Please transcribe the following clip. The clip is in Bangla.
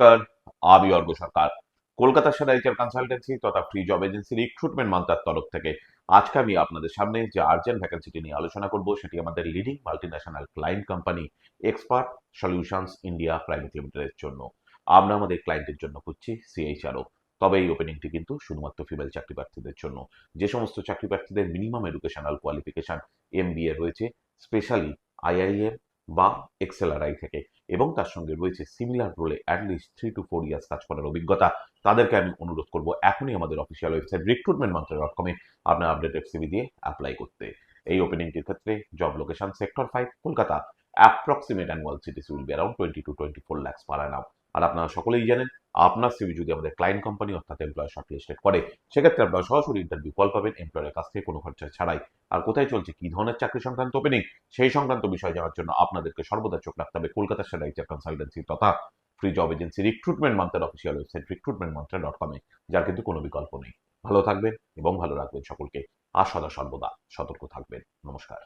নমস্কার, আমি অর্ঘ সরকার। কলকাতার সেরা এইচআর কনসালটেন্সি তথা ফ্রি জব এজেন্সি রিক্রুটমেন্ট মান্ত্রার তরফ থেকে আজকে আমি আপনাদের সামনে যে আর্জেন্ট ভ্যাকেন্সিটি নিয়ে আলোচনা করব সেটি আমাদের leading multinational client company expert solutions India private লিমিটেডের জন্য। আমরা আমাদের ক্লায়েন্টের জন্য খুঁজছি সিএইচআরও। তবে এই ওপেনিংটি কিন্তু শুধুমাত্র ফিমেল চাকরি প্রার্থীদের জন্য। যে সমস্ত চাকরি প্রার্থীদের মিনিমাম এডুকেশনাল কোয়ালিফিকেশন এমবিএ রয়েছে, স্পেশালি আইআইএম বা এক্সএলআরআই থেকে, এবং তার সঙ্গে রয়েছে সিমিলার রোলে অ্যাটলিস্ট 3 to 4 ইয়ার্স কাজ করার অভিজ্ঞতা, তাদেরকে আমি অনুরোধ করব এখনই আমাদের অফিসিয়াল ওয়েবসাইট recruitmentmantra.com-এ আপনার আপডেটেড সিভি দিয়ে অ্যাপ্লাই করতে। এই ওপেনিংটির ক্ষেত্রে job location sector 5 Kolkata. Approximate annual CTC will be around 20 to 24 lakhs per annum। আর আপনারা সকলেই জানেন, আপনার সিভি যদি আমাদের ক্লায়েন্ট কোম্পানি অর্থাৎ এমপ্লয়ার শর্টলিস্টেড করে, সেক্ষেত্রে আপনারা সরাসরি ইন্টারভিউ কল পাবেন এমপ্লয়ারের কাছ থেকে কোনো খরচা ছাড়াই। আর কোথায় চলছে, কি ধরনের চাকরি সংক্রান্ত ওপেনিং, সেই সংক্রান্ত বিষয় জানার জন্য আপনাদেরকে সর্বদা চোখ রাখতে হবে কলকাতার সেরা এইচআর কনসালটেন্সি তথা ফ্রি জব এজেন্সি রিক্রুটমেন্ট মান্ত্রার অফিসিয়াল ওয়েবসাইট recruitmentmantra.com-এ, যার কিন্তু কোনো বিকল্প নেই। ভালো থাকবেন এবং ভালো রাখবেন সকলকে, আর সদা সর্বদা সতর্ক থাকবেন। নমস্কার।